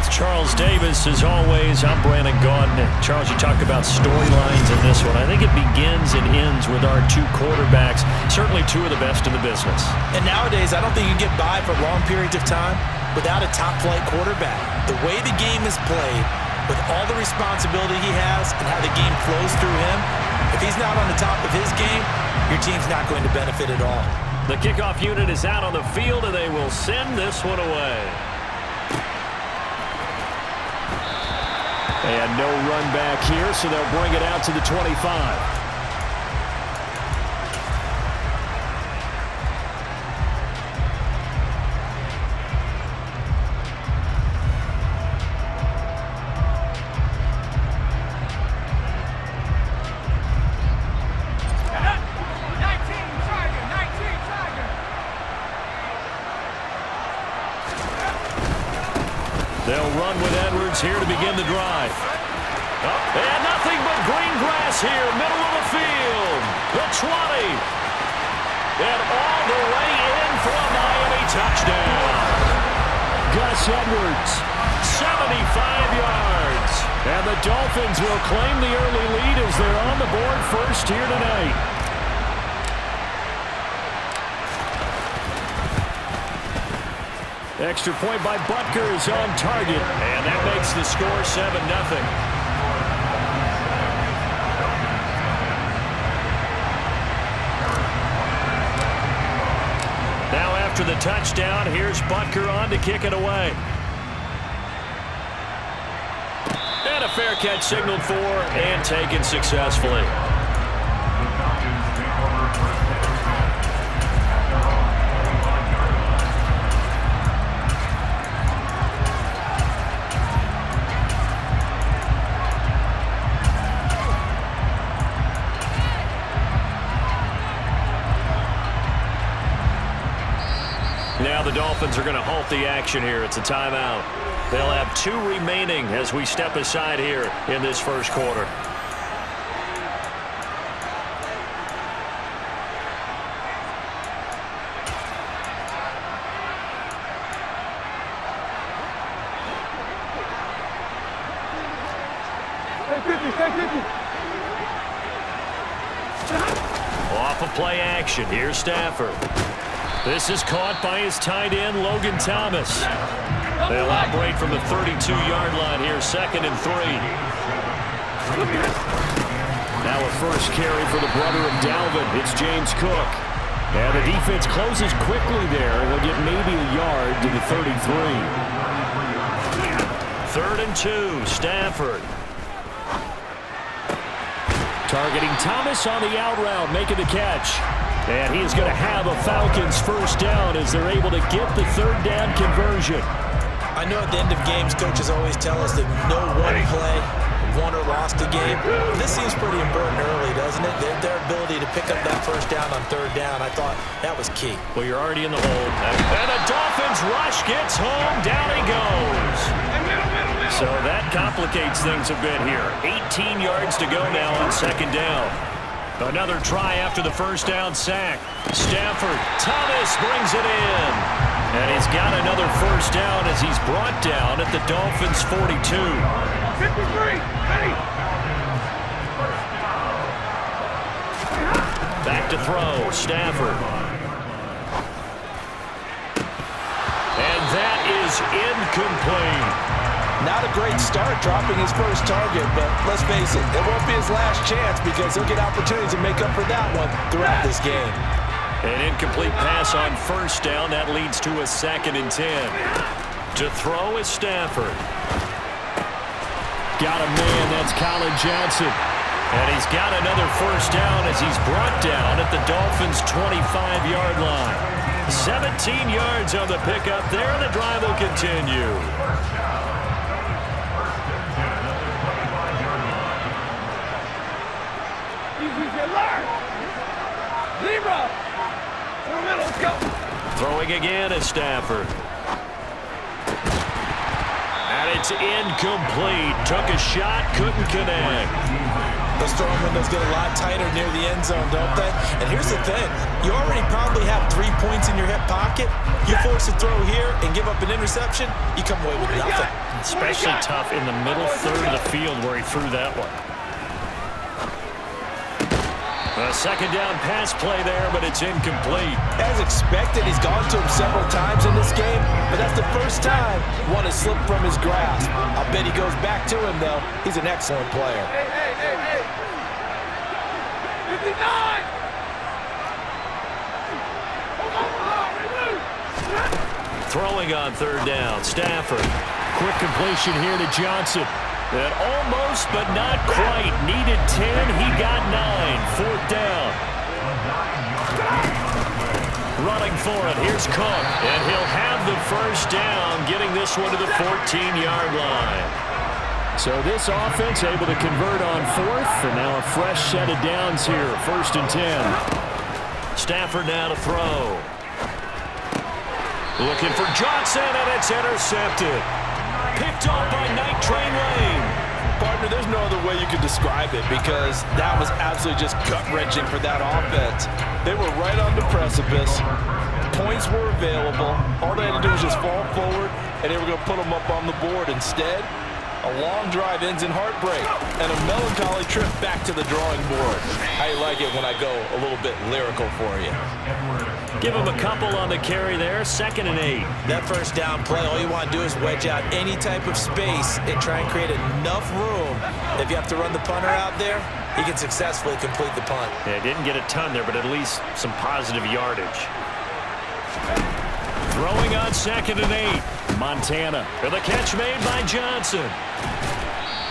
with Charles Davis. As always, I'm Brandon Gaudin. Charles, you talk about storylines in this one. I think it begins and ends with our two quarterbacks, certainly two of the best in the business. And nowadays, I don't think you can get by for long periods of time without a top-flight quarterback. The way the game is played, with all the responsibility he has and how the game flows through him, if he's not on the top of his game, your team's not going to benefit at all. The kickoff unit is out on the field, and they will send this one away. And no run back here, so they'll bring it out to the 25. They'll run with Edwards here to begin the drive. And nothing but green grass here, middle of the field. The 20. And all the way in for a Miami touchdown. Gus Edwards, 75 yards. And the Dolphins will claim the early lead as they're on the board first here tonight. Extra point by Butker is on target, and that makes the score 7-0. Now after the touchdown, here's Butker on to kick it away. And a fair catch signaled for and taken successfully. Now the Dolphins are going to halt the action here. It's a timeout. They'll have 2 remaining as we step aside here in this first quarter. Off of play action. Here's Stafford. This is caught by his tight end, Logan Thomas. They'll operate from the 32-yard line here, 2nd and 3. Now a first carry for the brother of Dalvin. It's James Cook. And the defense closes quickly there. They'll get maybe a yard to the 33. 3rd and 2, Stafford. Targeting Thomas on the out route, making the catch. And he is going to have a Falcons first down as they're able to get the 3rd down conversion. I know at the end of games, coaches always tell us that no one play won or lost a game. This seems pretty important early, doesn't it? Their ability to pick up that first down on 3rd down, I thought that was key. Well, you're already in the hole. And the Dolphins rush gets home. Down he goes. So that complicates things a bit here. 18 yards to go now on 2nd down. Another try after the first down sack. Stafford, Thomas brings it in. And he's got another first down as he's brought down at the Dolphins' 42. 53, ready. Back to throw, Stafford. And that is incomplete. Not a great start dropping his first target, but let's face it, it won't be his last chance because he'll get opportunities to make up for that one throughout this game. An incomplete pass on first down. That leads to a 2nd and 10. To throw is Stafford. Got a man, that's Colin Johnson. And he's got another first down as he's brought down at the Dolphins' 25-yard line. 17 yards on the pickup there. The drive will continue. Throwing again is Stafford. And it's incomplete. Took a shot, couldn't connect. Those throwing windows get a lot tighter near the end zone, don't they? And here's the thing. You already probably have 3 points in your hip pocket. You force a throw here and give up an interception, you come away with nothing. Especially tough in the middle third of the field where he threw that one. A second down pass play there, but it's incomplete. As expected, he's gone to him several times in this game, but that's the first time one has slipped from his grasp. I'll bet he goes back to him, though. He's an excellent player. Hey. 59! Throwing on third down, Stafford. Quick completion here to Johnson. That almost, but not quite. Needed 10, he got 9. Fourth down. Running for it, here's Cook. And he'll have the first down, getting this one to the 14-yard line. So this offense able to convert on fourth, and now a fresh set of downs here, 1st and 10. Stafford now to throw. Looking for Johnson, and it's intercepted. Picked off by Night Train Lane. Partner, there's no other way you can describe it because that was absolutely just gut-wrenching for that offense. They were right on the precipice. Points were available. All they had to do was just fall forward, and they were going to put them up on the board. Instead, a long drive ends in heartbreak and a melancholy trip back to the drawing board. I like it when I go a little bit lyrical for you. Give him a couple on the carry there, 2nd and 8. That first down play, all you want to do is wedge out any type of space and try and create enough room. If you have to run the punter out there, he can successfully complete the punt. Yeah, didn't get a ton there, but at least some positive yardage. Throwing on 2nd and 8. Montana. The catch made by Johnson.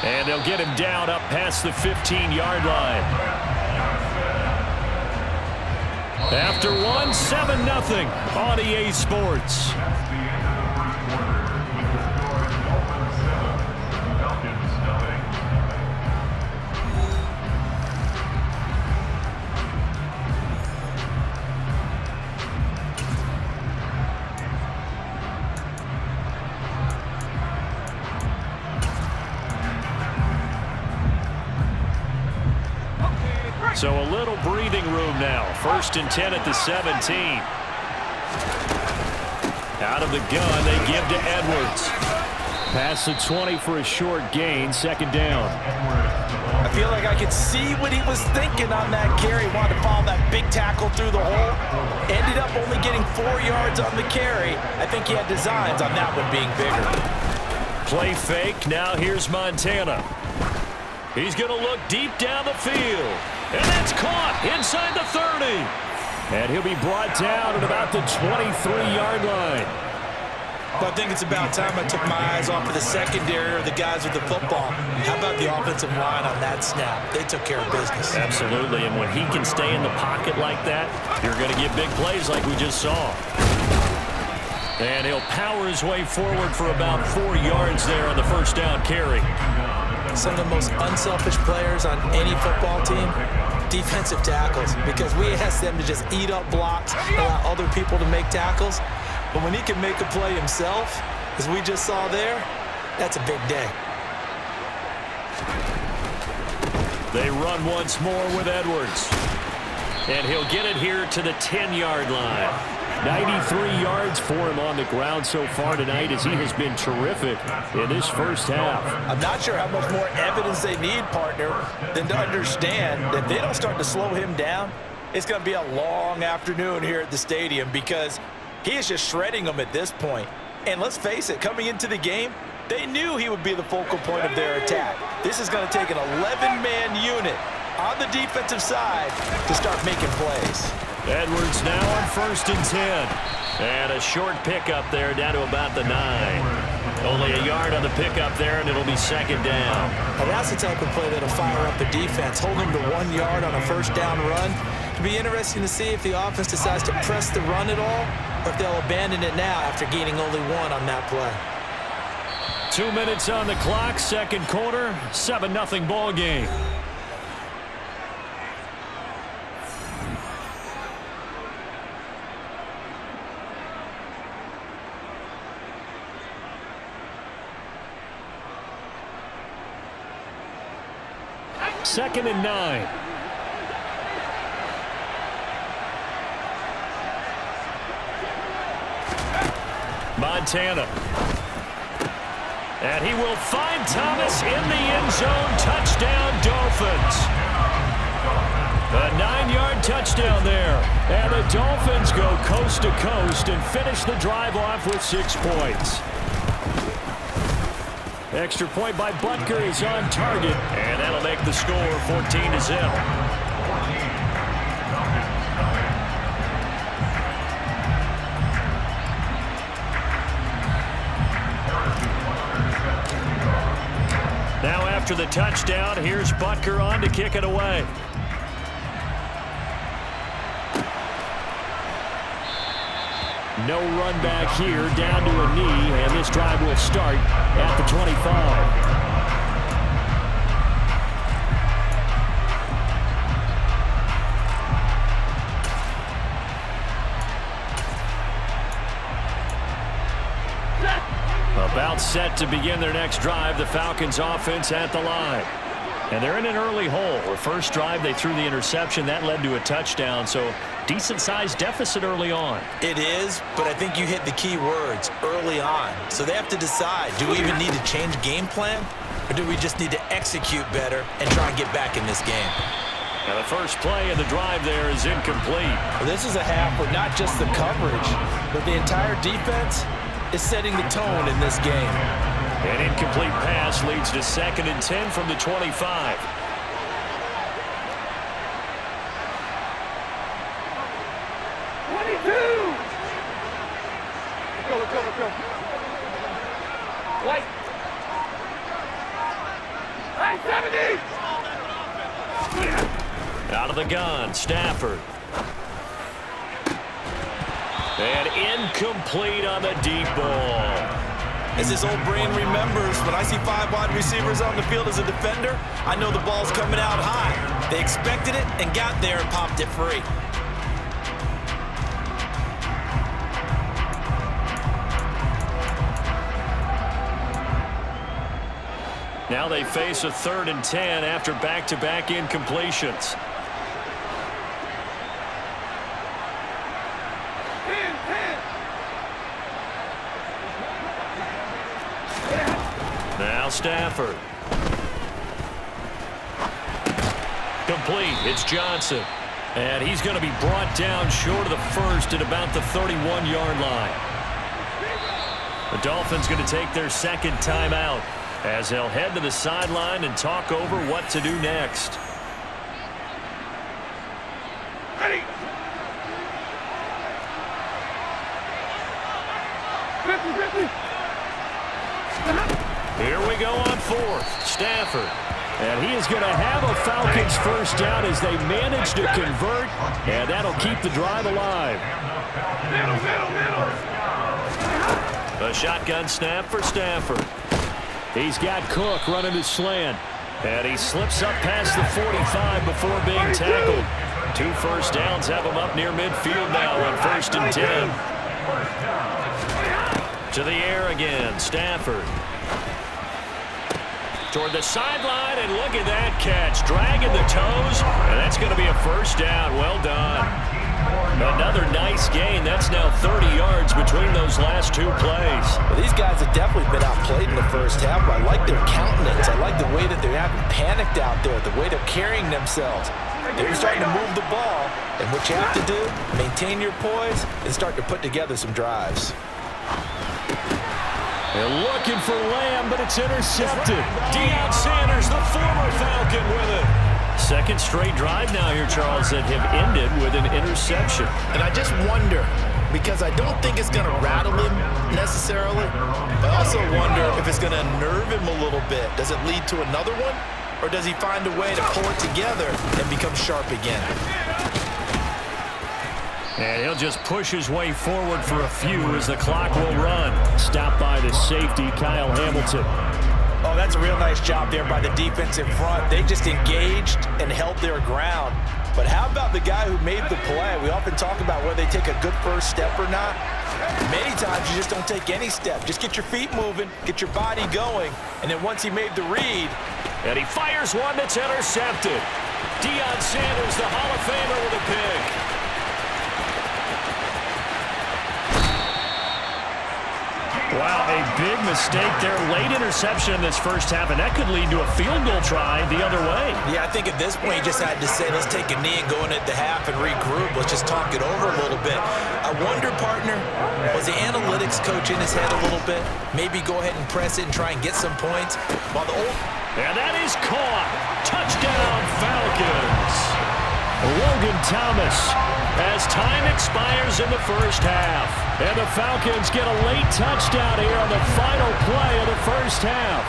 And they'll get him down up past the 15-yard line. After one, 7-0 on EA Sports. So a little breathing room now. 1st and 10 at the 17. Out of the gun, they give to Edwards. Past the 20 for a short gain, 2nd down. I feel like I could see what he was thinking on that carry. Wanted to follow that big tackle through the hole. Ended up only getting 4 yards on the carry. I think he had designs on that one being bigger. Play fake. Now here's Montana. He's going to look deep down the field. And that's caught inside the 30. And he'll be brought down at about the 23-yard line. But I think it's about time I took my eyes off of the secondary or the guys with the football. How about the offensive line on that snap? They took care of business. Absolutely, and when he can stay in the pocket like that, you're going to get big plays like we just saw. And he'll power his way forward for about 4 yards there on the 1st down carry. Some of the most unselfish players on any football team, defensive tackles, because we ask them to just eat up blocks, allow other people to make tackles. But when he can make a play himself, as we just saw there, that's a big day. They run once more with Edwards. And he'll get it here to the 10-yard line. 93 yards for him on the ground so far tonight as he has been terrific in this first half. I'm not sure how much more evidence they need, partner, than to understand that if they don't start to slow him down, it's going to be a long afternoon here at the stadium because he is just shredding them at this point. And let's face it, coming into the game, they knew he would be the focal point of their attack. This is going to take an 11-man unit on the defensive side to start making plays. Edwards now on 1st and 10. And a short pickup there down to about the 9. Only a yard on the pickup there, and it'll be 2nd down. Well, that's the type of play that'll fire up the defense. Hold them to 1 yard on a 1st down run. It'll be interesting to see if the offense decides to press the run at all or if they'll abandon it now after gaining only 1 on that play. 2 minutes on the clock, 2nd quarter, 7-0 ball game. 2nd and 9. Montana. And he will find Thomas in the end zone. Touchdown, Dolphins. A 9-yard touchdown there. And the Dolphins go coast to coast and finish the drive off with 6 points. Extra point by Butker is on target. And that'll make the score 14-0. Now after the touchdown, here's Butker on to kick it away. No run back here, down to a knee, and this drive will start at the 25. About set to begin their next drive, the Falcons offense at the line. And they're in an early hole. The first drive, they threw the interception. That led to a touchdown, so decent-sized deficit early on. It is, but I think you hit the key words, early on. So they have to decide, do we even need to change game plan, or do we just need to execute better and try and get back in this game? Now the first play of the drive there is incomplete. Well, this is a half where not just the coverage, but the entire defense is setting the tone in this game. An incomplete pass leads to 2nd and 10 from the 25. Let's go. White. Hey, 70! Out of the gun, Stafford. And incomplete on the deep ball. As his old brain remembers, when I see 5 wide receivers on the field as a defender, I know the ball's coming out high. They expected it and got there and popped it free. Now they face a 3rd and 10 after back-to-back incompletions. Now Stafford. Complete. It's Johnson. And he's going to be brought down short of the first at about the 31-yard line. The Dolphins going to take their 2nd timeout as they'll head to the sideline and talk over what to do next. Ready! 50-50! Here we go on 4th. Stafford. And he is going to have a Falcons first down as they manage to convert, and that'll keep the drive alive. Middle! A shotgun snap for Stafford. He's got Cook running his slant, and he slips up past the 45 before being tackled. 2 first downs have him up near midfield now on 1st and 10. To the air again, Stafford. Toward the sideline, and look at that catch. Dragging the toes, and that's going to be a first down. Well done. Another nice gain. That's now 30 yards between those last 2 plays. Well, these guys have definitely been outplayed in the first half. I like their countenance. I like the way that they haven't panicked out there, the way they're carrying themselves. They're starting to move the ball, and what you have to do, maintain your poise and start to put together some drives. They're looking for Lamb, but it's intercepted. Deion Sanders, the former Falcon, with it. 2nd straight drive now here, Charles, that have ended with an interception. And I just wonder, because I don't think it's going to rattle him necessarily, I also wonder if it's going to nerve him a little bit. Does it lead to another one, or does he find a way to pull it together and become sharp again? And he'll just push his way forward for a few as the clock will run. Stopped by the safety, Kyle Hamilton. Oh, that's a real nice job there by the defense in front. They just engaged and held their ground. But how about the guy who made the play? We often talk about whether they take a good first step or not. Many times you just don't take any step. Just get your feet moving, get your body going, and then once he made the read, And he fires one that's intercepted. Deion Sanders, the Hall of Famer, with a pick. Wow, a big mistake there. Late interception in this first half, and that could lead to a field goal try the other way. Yeah, I think at this point you just had to say, let's take a knee and go in at the half and regroup. Let's just talk it over a little bit. I wonder, partner, was the analytics coach in his head a little bit? Maybe go ahead and press it and try and get some points. While the old... And that is caught. Touchdown, Falcons. Logan Thomas. As time expires in the first half. And the Falcons get a late touchdown here on the final play of the first half.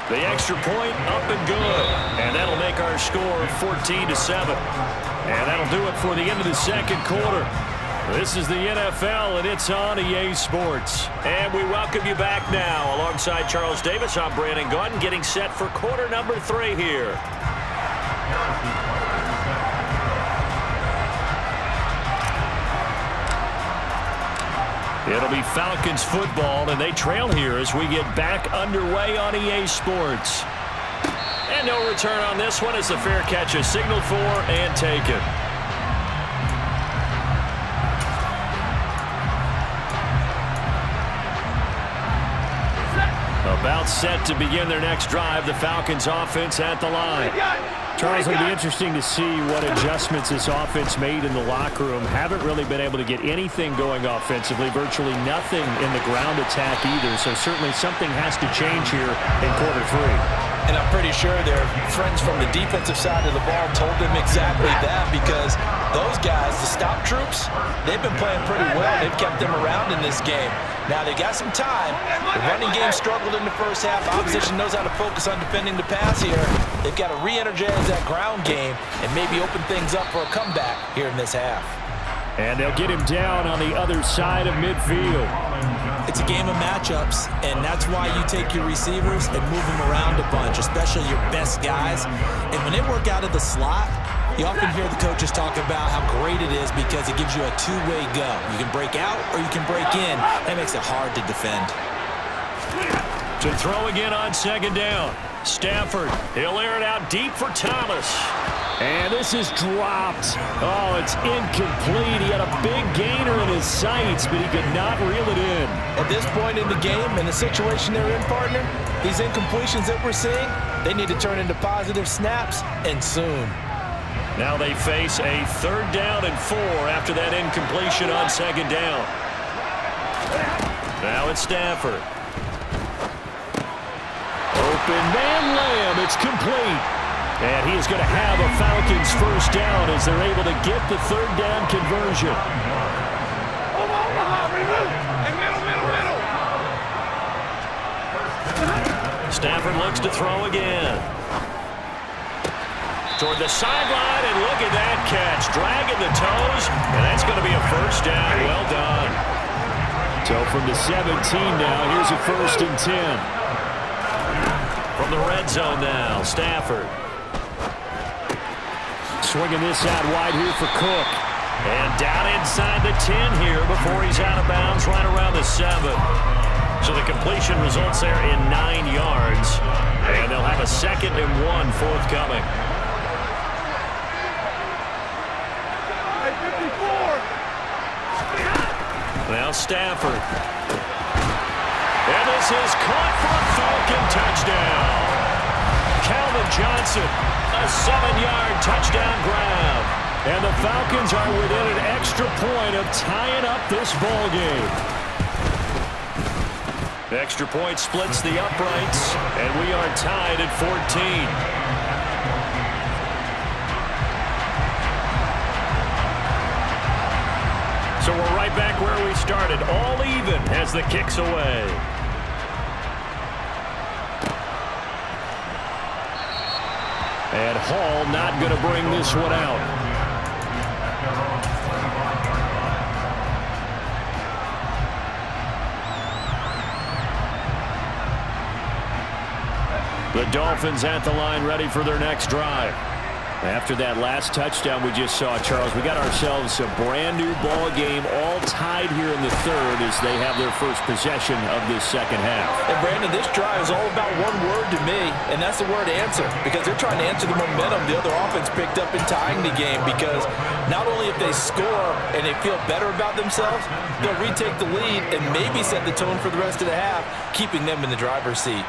The extra point up and good. And that'll make our score 14-7. And that'll do it for the end of the second quarter. This is the NFL, and it's on EA Sports. And we welcome you back now. Alongside Charles Davis, I'm Brandon Gaudin, getting set for quarter number 3 here. It'll be Falcons football, and they trail here as we get back underway on EA Sports. And no return on this one as the fair catch is signaled for and taken. About set to begin their next drive. The Falcons offense at the line. Charles, it'll be interesting to see what adjustments this offense made in the locker room. Haven't really been able to get anything going offensively. Virtually nothing in the ground attack either. So certainly something has to change here in quarter 3. And I'm pretty sure their friends from the defensive side of the ball told them exactly that, because those guys, the stop troops, they've been playing pretty well. They've kept them around in this game. Now, they got some time. The running game struggled in the first half. Opposition knows how to focus on defending the pass here. They've got to re-energize that ground game and maybe open things up for a comeback here in this half. And they'll get him down on the other side of midfield. It's a game of matchups, and that's why you take your receivers and move them around a bunch, especially your best guys. And when they work out of the slot, you often hear the coaches talk about how great it is because it gives you a two-way go. You can break out or you can break in. That makes it hard to defend. To throw again on second down. Stafford, he'll air it out deep for Thomas. And this is dropped. Oh, it's incomplete. He had a big gainer in his sights, but he could not reel it in. At this point in the game, in the situation they're in, partner, these incompletions that we're seeing, they need to turn into positive snaps, and soon. Now they face a 3rd down and 4 after that incompletion on second down. Now it's Stafford. Open man layup. It's complete. And he is going to have a Falcons first down as they're able to get the 3rd down conversion. Stafford looks to throw again. Toward the sideline, and look at that catch. Dragging the toes, and that's going to be a first down. Well done. So from the 17 now, here's a 1st and 10. From the red zone now, Stafford. Swinging this out wide here for Cook. And down inside the 10 here before he's out of bounds right around the 7. So the completion results there in 9 yards. And they'll have a 2nd and 1 forthcoming. Now Stafford. And this is caught for a Falcon touchdown. Calvin Johnson, a 7-yard touchdown grab. And the Falcons are within an extra point of tying up this ball game. The extra point splits the uprights, and we are tied at 14. So we're right back where we started, all even as the kick's away. And Hall not going to bring this one out. The Dolphins at the line ready for their next drive. After that last touchdown we just saw, Charles, we got ourselves a brand new ball game, all tied here in the third as they have their first possession of this second half. And Brandon, this drive is all about one word to me, and that's the word answer, because they're trying to answer the momentum the other offense picked up in tying the game, because not only if they score and they feel better about themselves, they'll retake the lead and maybe set the tone for the rest of the half, keeping them in the driver's seat.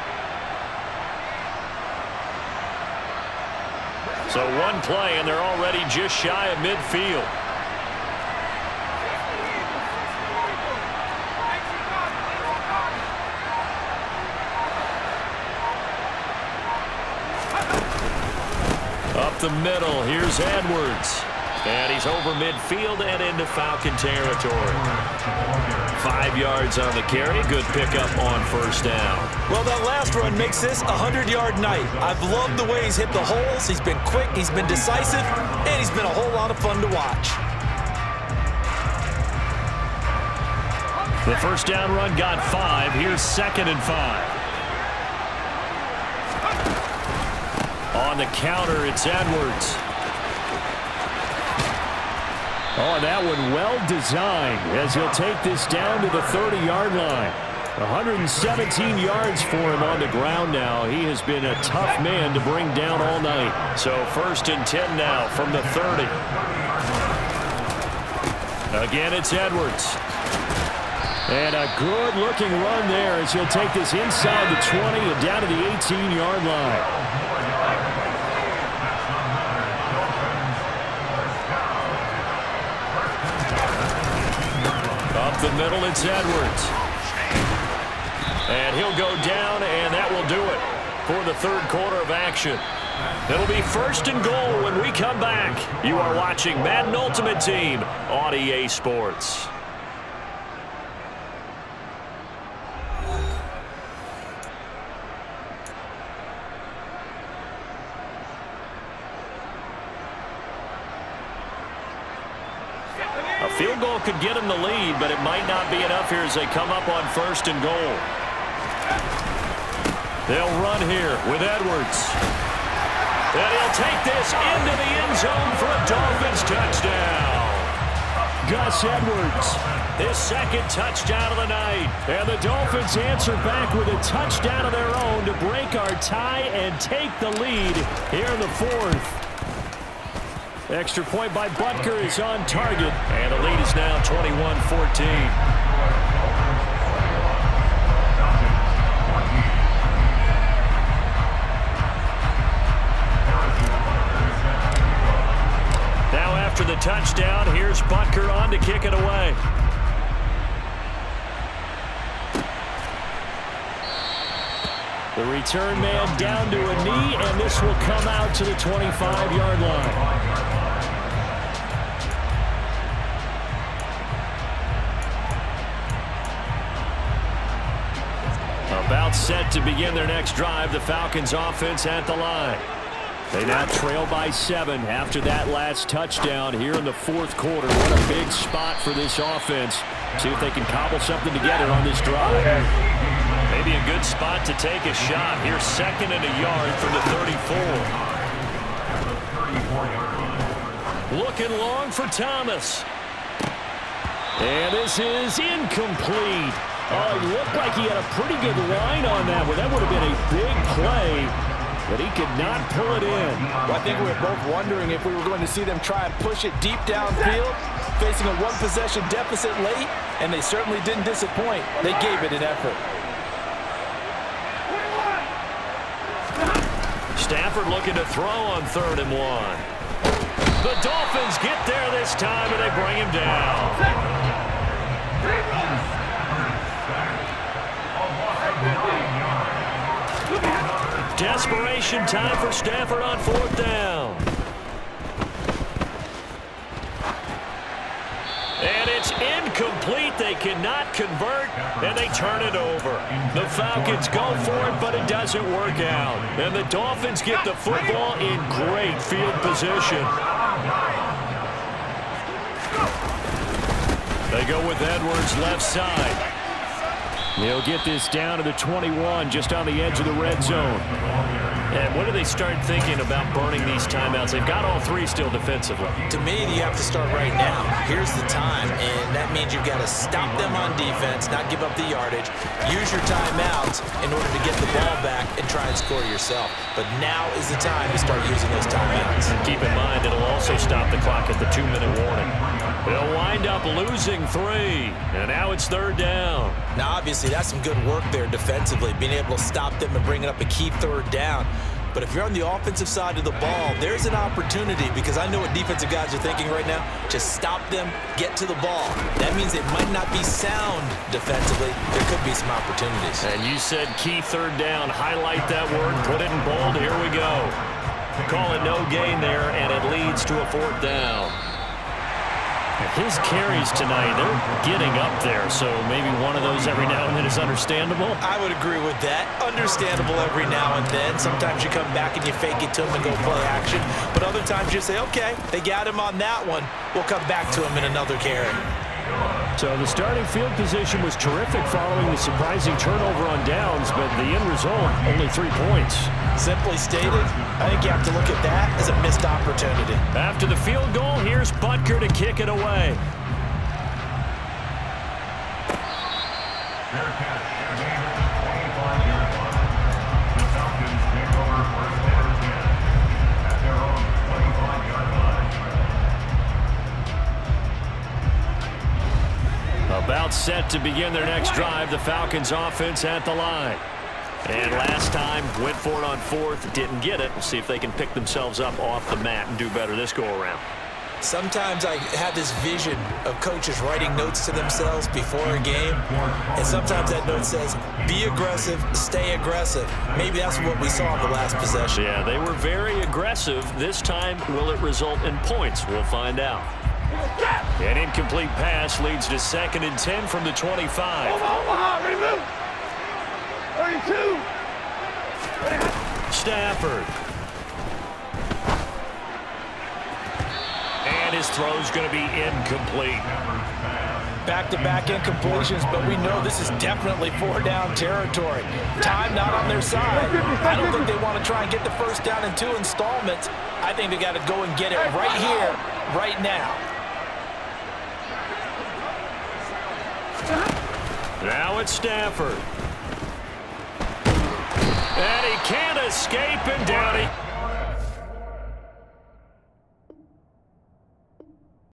So one play, and they're already just shy of midfield. Up the middle, here's Edwards. And he's over midfield and into Falcon territory. 5 yards on the carry. Good pickup on first down. Well, that last run makes this a 100-yard night. I've loved the way he's hit the holes. He's been quick, he's been decisive, and he's been a whole lot of fun to watch. The first down run got 5. Here's 2nd and 5. On the counter, it's Edwards. Oh, and that one well designed as he'll take this down to the 30-yard line. 117 yards for him on the ground now. He has been a tough man to bring down all night. So 1st and 10 now from the 30. Again, it's Edwards. And a good-looking run there as he'll take this inside the 20 and down to the 18-yard line. Up the middle, it's Edwards. And he'll go down, and that will do it for the third quarter of action. It'll be 1st and goal when we come back. You are watching Madden Ultimate Team on EA Sports. A field goal could get him the lead, but it might not be enough here as they come up on 1st and goal. They'll run here with Edwards. And he'll take this into the end zone for a Dolphins touchdown. Gus Edwards, his 2nd touchdown of the night. And the Dolphins answer back with a touchdown of their own to break our tie and take the lead here in the 4th. Extra point by Butker is on target, and the lead is now 21-14. Now after the touchdown, here's Butker on to kick it away. The return man down to a knee, and this will come out to the 25-yard line. About set to begin their next drive, the Falcons offense at the line. They now trail by 7 after that last touchdown here in the 4th quarter. What a big spot for this offense. See if they can cobble something together on this drive. Maybe a good spot to take a shot. Here's 2nd and a yard from the 34. Looking long for Thomas. And this is incomplete. Oh, it looked like he had a pretty good line on that one. That would have been a big play, but he could not pull it in. Well, I think we were both wondering if we were going to see them try and push it deep downfield, facing a one-possession deficit late, and they certainly didn't disappoint. They gave it an effort. Stafford looking to throw on 3rd and 1. The Dolphins get there this time, and they bring him down. Desperation time for Stafford on 4th down. And it's incomplete. They cannot convert, and they turn it over. The Falcons go for it, but it doesn't work out. And the Dolphins get the football in great field position. They go with Edwards left side. He'll get this down to the 21, just on the edge of the red zone. And when do they start thinking about burning these timeouts? They've got all three still defensively. To me, you have to start right now. Here's the time, and that means you've got to stop them on defense, not give up the yardage, use your timeouts in order to get the ball back and try and score yourself. But now is the time to start using those timeouts. And keep in mind, it'll also stop the clock at the 2-minute warning. They'll wind up losing 3, and now it's 3rd down. Now, obviously, that's some good work there defensively, being able to stop them and bringing up a key 3rd down. But if you're on the offensive side of the ball, there's an opportunity, because I know what defensive guys are thinking right now. Just stop them, get to the ball. That means it might not be sound defensively. There could be some opportunities. And you said key 3rd down. Highlight that word, put it in bold. Here we go. Call it no gain there, and it leads to a 4th down. His carries tonight, they're getting up there, so maybe one of those every now and then is understandable. I would agree with that. Understandable every now and then. Sometimes you come back and you fake it to him and go play action. But other times you say, okay, they got him on that one. We'll come back to him in another carry. So the starting field position was terrific following the surprising turnover on downs, but the end result, only 3 points. Simply stated, I think you have to look at that as a missed opportunity. After the field goal, here's Butker to kick it away. About set to begin their next drive, the Falcons offense at the line. And last time, went for it on 4th, didn't get it. We'll see if they can pick themselves up off the mat and do better this go-around. Sometimes I have this vision of coaches writing notes to themselves before a game, and sometimes that note says, be aggressive, stay aggressive. Maybe that's what we saw in the last possession. Yeah, they were very aggressive. This time, will it result in points? We'll find out. An incomplete pass leads to 2nd and 10 from the 25. Omaha, ready to move. 32. Stafford. And his throw's going to be incomplete. Back-to-back incompletions, but we know this is definitely 4-down territory. Time not on their side. I don't think they want to try and get the 1st down in 2 installments. I think they got to go and get it right here, right now. Now it's Stafford. And he can't escape, and down he